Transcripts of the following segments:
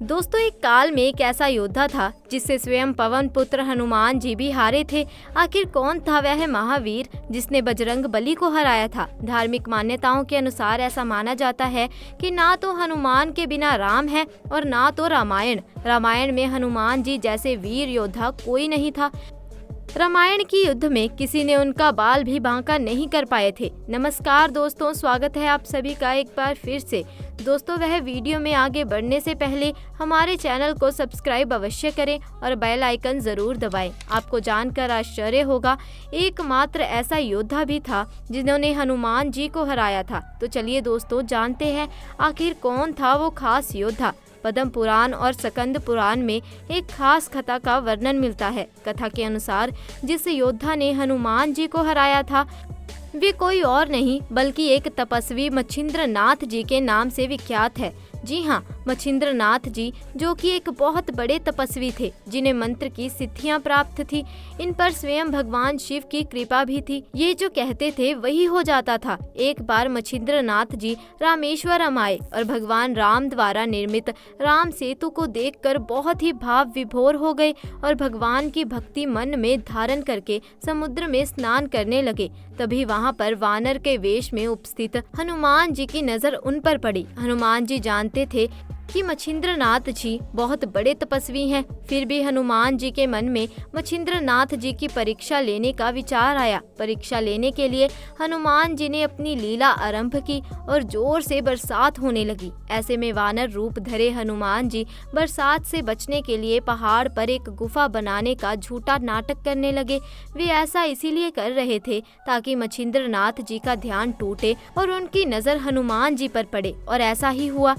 दोस्तों, एक काल में एक ऐसा योद्धा था जिससे स्वयं पवन पुत्र हनुमान जी भी हारे थे। आखिर कौन था वह महावीर जिसने बजरंग बली को हराया था? धार्मिक मान्यताओं के अनुसार ऐसा माना जाता है कि ना तो हनुमान के बिना राम है और ना तो रामायण में हनुमान जी जैसे वीर योद्धा कोई नहीं था। रामायण की युद्ध में किसी ने उनका बाल भी बांका नहीं कर पाए थे। नमस्कार दोस्तों, स्वागत है आप सभी का एक बार फिर से। दोस्तों, वह वीडियो में आगे बढ़ने से पहले हमारे चैनल को सब्सक्राइब अवश्य करें और बेल आइकन जरूर दबाएं। आपको जानकर आश्चर्य होगा, एकमात्र ऐसा योद्धा भी था जिन्होंने हनुमान जी को हराया था। तो चलिए दोस्तों, जानते हैं आखिर कौन था वो खास योद्धा। पद्म पुराण और स्कंद पुराण में एक खास कथा का वर्णन मिलता है। कथा के अनुसार जिस योद्धा ने हनुमान जी को हराया था वे कोई और नहीं बल्कि एक तपस्वी मच्छिंद्र नाथ जी के नाम से विख्यात है। जी हाँ, मच्छिंद्र नाथ जी जो कि एक बहुत बड़े तपस्वी थे जिन्हें मंत्र की सिद्धियां प्राप्त थी। इन पर स्वयं भगवान शिव की कृपा भी थी। ये जो कहते थे वही हो जाता था। एक बार मच्छिंद्र नाथ जी रामेश्वरम आए और भगवान राम द्वारा निर्मित राम सेतु को देखकर बहुत ही भाव विभोर हो गए और भगवान की भक्ति मन में धारण करके समुद्र में स्नान करने लगे। तभी वहाँ पर वानर के वेश में उपस्थित हनुमान जी की नजर उन पर पड़ी। हनुमान जी जानते थे कि मच्छिंद्र नाथ जी बहुत बड़े तपस्वी हैं। फिर भी हनुमान जी के मन में मच्छिंद्र नाथ जी की परीक्षा लेने का विचार आया। परीक्षा लेने के लिए हनुमान जी ने अपनी लीला आरंभ की और जोर से बरसात होने लगी। ऐसे में वानर रूप धरे हनुमान जी बरसात से बचने के लिए पहाड़ पर एक गुफा बनाने का झूठा नाटक करने लगे। वे ऐसा इसीलिए कर रहे थे ताकि मच्छिंद्र नाथ जी का ध्यान टूटे और उनकी नजर हनुमान जी पर पड़े, और ऐसा ही हुआ।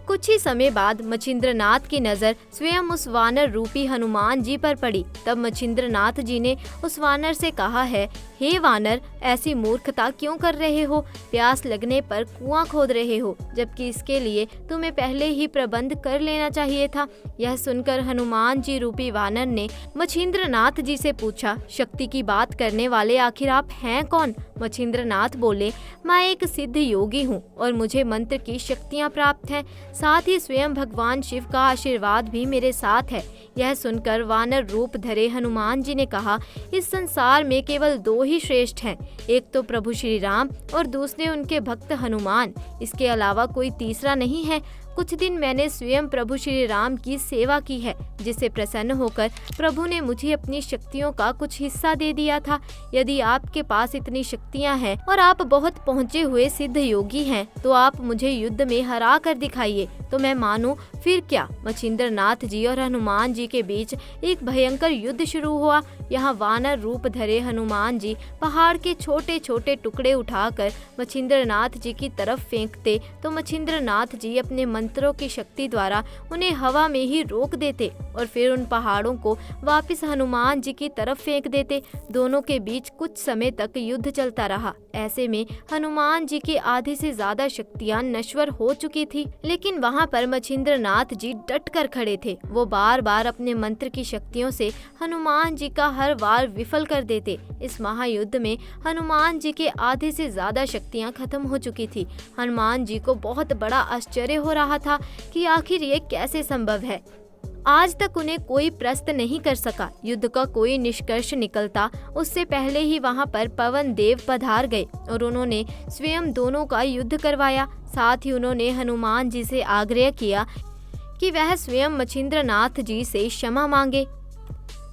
कुछ ही समय बाद मच्छिंद्र नाथ की नजर स्वयं उस वानर रूपी हनुमान जी पर पड़ी। तब मच्छिंद्र नाथ जी ने उस वानर से कहा है, हे वानर, ऐसी मूर्खता क्यों कर रहे हो? प्यास लगने पर कुआं खोद रहे हो, जबकि इसके लिए तुम्हें पहले ही प्रबंध कर लेना चाहिए था। यह सुनकर हनुमान जी रूपी वानर ने मच्छिंद्र नाथ जी से पूछा, शक्ति की बात करने वाले आखिर आप हैं कौन? मच्छिंद्र नाथ बोले, मैं एक सिद्ध योगी हूँ और मुझे मंत्र की शक्तियाँ प्राप्त हैं। साथ ही स्वयं भगवान शिव का आशीर्वाद भी मेरे साथ है। यह सुनकर वानर रूप धरे हनुमान जी ने कहा, इस संसार में केवल दो ही श्रेष्ठ हैं, एक तो प्रभु श्री राम और दूसरे उनके भक्त हनुमान। इसके अलावा कोई तीसरा नहीं है। कुछ दिन मैंने स्वयं प्रभु श्री राम की सेवा की है, जिससे प्रसन्न होकर प्रभु ने मुझे अपनी शक्तियों का कुछ हिस्सा दे दिया था। यदि आपके पास इतनी शक्तियां हैं और आप बहुत पहुँचे हुए सिद्ध योगी हैं, तो आप मुझे युद्ध में हरा कर दिखाइए तो मैं मानूं, फिर क्या? मच्छिंद्र नाथ जी और हनुमान जी के बीच एक भयंकर युद्ध शुरू हुआ। यहाँ वानर रूप धरे हनुमान जी पहाड़ के छोटे छोटे टुकड़े उठाकर मच्छिंद्र नाथ जी की तरफ फेंकते तो मच्छिंद्र नाथ जी अपने मंत्रों की शक्ति द्वारा उन्हें हवा में ही रोक देते और फिर उन पहाड़ों को वापस हनुमान जी की तरफ फेंक देते। दोनों के बीच कुछ समय तक युद्ध चलता रहा। ऐसे में हनुमान जी की आधे से ज्यादा शक्तियां नश्वर हो चुकी थी, लेकिन वहां पर मच्छिंद्र नाथ जी डट कर खड़े थे। वो बार बार अपने मंत्र की शक्तियों से हनुमान जी का हर वार विफल कर देते। इस महायुद्ध में हनुमान जी के आधे से ज्यादा शक्तियां खत्म हो चुकी थी। हनुमान जी को बहुत बड़ा आश्चर्य हो रहा था कि आखिर ये कैसे संभव है। आज तक उन्हें कोई प्रश्न नहीं कर सका। युद्ध का कोई निष्कर्ष निकलता उससे पहले ही वहां पर पवन देव पधार गए और उन्होंने स्वयं दोनों का युद्ध करवाया। साथ ही उन्होंने हनुमान जी से आग्रह किया कि वह स्वयं मच्छिंद्र नाथ जी से क्षमा मांगे।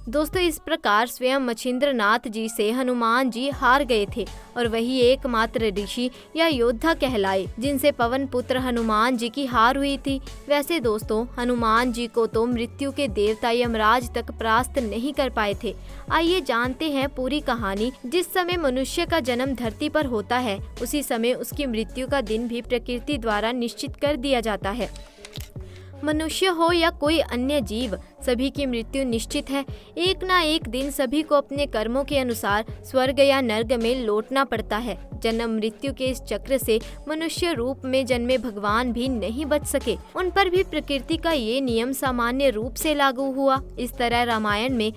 दोस्तों, इस प्रकार स्वयं मच्छिंद्र नाथ जी से हनुमान जी हार गए थे और वही एकमात्र ऋषि या योद्धा कहलाए जिनसे पवन पुत्र हनुमान जी की हार हुई थी। वैसे दोस्तों, हनुमान जी को तो मृत्यु के देवता यमराज तक परास्त नहीं कर पाए थे। आइए जानते हैं पूरी कहानी। जिस समय मनुष्य का जन्म धरती पर होता है, उसी समय उसकी मृत्यु का दिन भी प्रकृति द्वारा निश्चित कर दिया जाता है। मनुष्य हो या कोई अन्य जीव, सभी की मृत्यु निश्चित है। एक ना एक दिन सभी को अपने कर्मों के अनुसार स्वर्ग या नर्क में लौटना पड़ता है। जन्म मृत्यु के इस चक्र से मनुष्य रूप में जन्मे भगवान भी नहीं बच सके। उन पर भी प्रकृति का ये नियम सामान्य रूप से लागू हुआ। इस तरह रामायण में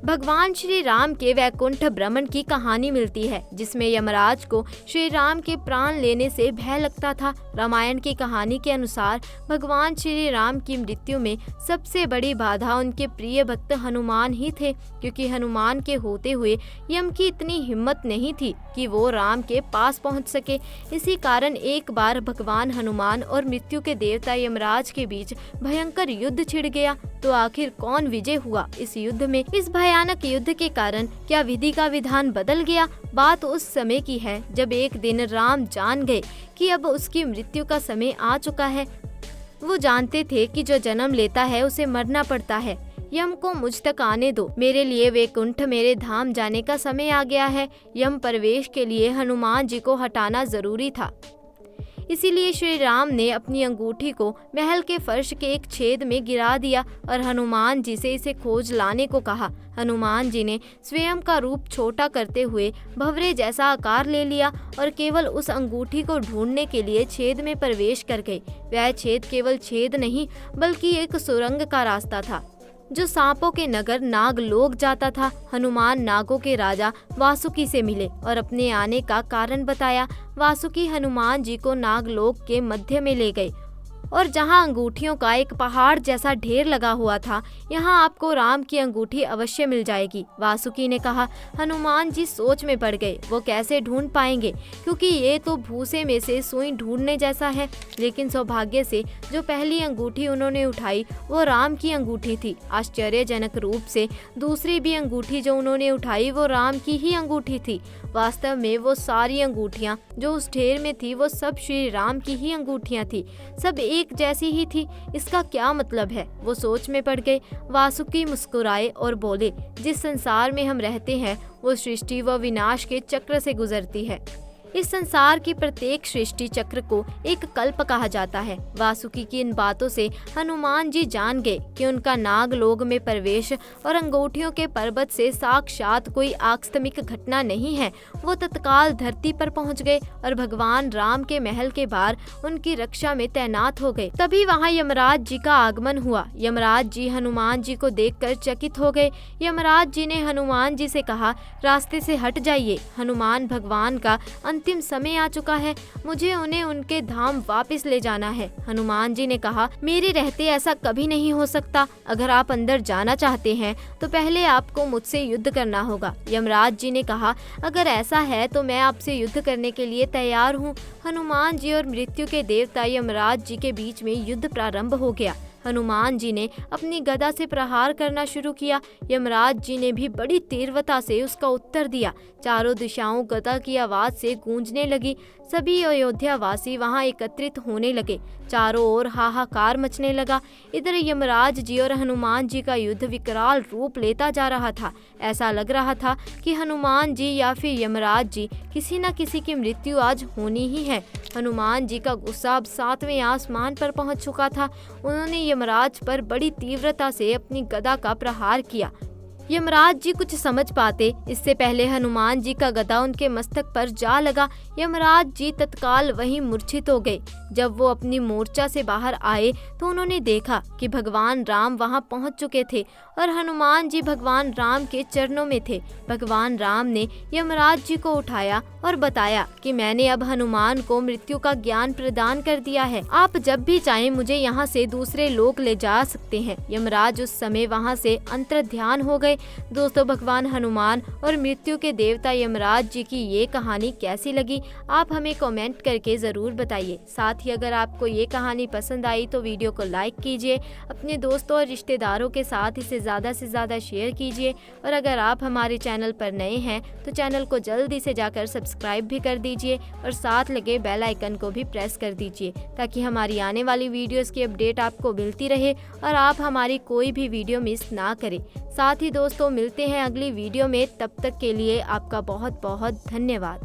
भगवान श्री राम के वैकुंठ भ्रमण की कहानी मिलती है, जिसमें यमराज को श्री राम के प्राण लेने से भय लगता था। रामायण की कहानी के अनुसार भगवान श्री राम की मृत्यु में सबसे बड़ी बाधा उनके प्रिय भक्त हनुमान ही थे, क्योंकि हनुमान के होते हुए यम की इतनी हिम्मत नहीं थी कि वो राम के पास पहुंच सके। इसी कारण एक बार भगवान हनुमान और मृत्यु के देवता यमराज के बीच भयंकर युद्ध छिड़ गया। तो आखिर कौन विजय हुआ इस युद्ध में? इस भयानक युद्ध के कारण क्या विधि का विधान बदल गया? बात उस समय की है जब एक दिन राम जान गए कि अब उसकी मृत्यु का समय आ चुका है। वो जानते थे कि जो जन्म लेता है उसे मरना पड़ता है। यम को मुझ तक आने दो, मेरे लिए वैकुंठ मेरे धाम जाने का समय आ गया है। यम प्रवेश के लिए हनुमान जी को हटाना जरूरी था। इसीलिए श्री राम ने अपनी अंगूठी को महल के फर्श के एक छेद में गिरा दिया और हनुमान जी से इसे खोज लाने को कहा। हनुमान जी ने स्वयं का रूप छोटा करते हुए भंवरे जैसा आकार ले लिया और केवल उस अंगूठी को ढूंढने के लिए छेद में प्रवेश कर गए। वह छेद केवल छेद नहीं बल्कि एक सुरंग का रास्ता था जो सांपों के नगर नागलोक जाता था। हनुमान नागों के राजा वासुकी से मिले और अपने आने का कारण बताया। वासुकी हनुमान जी को नागलोक के मध्य में ले गए और जहां अंगूठियों का एक पहाड़ जैसा ढेर लगा हुआ था, यहां आपको राम की अंगूठी अवश्य मिल जाएगी। वासुकी ने कहा। हनुमान जी सोच में पड़ गए, वो कैसे ढूंढ पाएंगे, क्योंकि ये तो भूसे में से सुई ढूंढने जैसा है। लेकिन सौभाग्य से जो पहली अंगूठी उन्होंने उठाई वो राम की अंगूठी थी। आश्चर्यजनक रूप से दूसरी भी अंगूठी जो उन्होंने उठाई वो राम की ही अंगूठी थी। वास्तव में वो सारी अंगूठियां जो उस ढेर में थी वो सब श्री राम की ही अंगूठियां थी, सब एक जैसी ही थी। इसका क्या मतलब है? वो सोच में पड़ गए। वासुकी मुस्कुराए और बोले, जिस संसार में हम रहते हैं वो सृष्टि व विनाश के चक्र से गुजरती है। इस संसार की प्रत्येक सृष्टि चक्र को एक कल्प कहा जाता है। वासुकी की इन बातों से हनुमान जी जान गए कि उनका नागलोक में प्रवेश और अंगूठियों के पर्वत से साक्षात कोई आकस्मिक घटना नहीं है। वो तत्काल धरती पर पहुंच गए और भगवान राम के महल के बाहर उनकी रक्षा में तैनात हो गए। तभी वहां यमराज जी का आगमन हुआ। यमराज जी हनुमान जी को देखकर चकित हो गए। यमराज जी ने हनुमान जी से कहा, रास्ते से हट जाइए। हनुमान भगवान का अंतिम समय आ चुका है, मुझे उन्हें उनके धाम वापस ले जाना है। हनुमान जी ने कहा, मेरे रहते ऐसा कभी नहीं हो सकता। अगर आप अंदर जाना चाहते हैं तो पहले आपको मुझसे युद्ध करना होगा। यमराज जी ने कहा, अगर ऐसा है तो मैं आपसे युद्ध करने के लिए तैयार हूँ। हनुमान जी और मृत्यु के देवता यमराज जी के बीच में युद्ध प्रारंभ हो गया। हनुमान जी ने अपनी गदा से प्रहार करना शुरू किया। यमराज जी ने भी बड़ी तीव्रता से उसका उत्तर दिया। चारों दिशाओं गदा की आवाज से गूंजने लगी। सभी अयोध्या वासी वहां एकत्रित होने लगे। चारों ओर हाहाकार मचने लगा। इधर यमराज जी और हनुमान जी का युद्ध विकराल रूप लेता जा रहा था। ऐसा लग रहा था कि हनुमान जी या फिर यमराज जी किसी न किसी की मृत्यु आज होनी ही है। हनुमान जी का गुस्सा अब 7वें आसमान पर पहुंच चुका था। उन्होंने यमराज पर बड़ी तीव्रता से अपनी गदा का प्रहार किया। यमराज जी कुछ समझ पाते इससे पहले हनुमान जी का गदा उनके मस्तक पर जा लगा। यमराज जी तत्काल वहीं मूर्छित हो गए। जब वो अपनी मोर्चा से बाहर आए तो उन्होंने देखा कि भगवान राम वहां पहुंच चुके थे और हनुमान जी भगवान राम के चरणों में थे। भगवान राम ने यमराज जी को उठाया और बताया कि मैंने अब हनुमान को मृत्यु का ज्ञान प्रदान कर दिया है। आप जब भी चाहें मुझे यहाँ से दूसरे लोक ले जा सकते हैं। यमराज उस समय वहाँ से अंतर्ध्यान हो गए। दोस्तों, भगवान हनुमान और मृत्यु के देवता यमराज जी की ये कहानी कैसी लगी आप हमें कमेंट करके जरूर बताइए। साथ ही अगर आपको ये कहानी पसंद आई तो वीडियो को लाइक कीजिए, अपने दोस्तों और रिश्तेदारों के साथ इसे ज़्यादा से ज़्यादा शेयर कीजिए और अगर आप हमारे चैनल पर नए हैं तो चैनल को जल्दी से जाकर सब्सक्राइब भी कर दीजिए और साथ लगे बेल आइकन को भी प्रेस कर दीजिए ताकि हमारी आने वाली वीडियोस की अपडेट आपको मिलती रहे और आप हमारी कोई भी वीडियो मिस ना करें। साथ ही दोस्तों, मिलते हैं अगली वीडियो में। तब तक के लिए आपका बहुत बहुत धन्यवाद।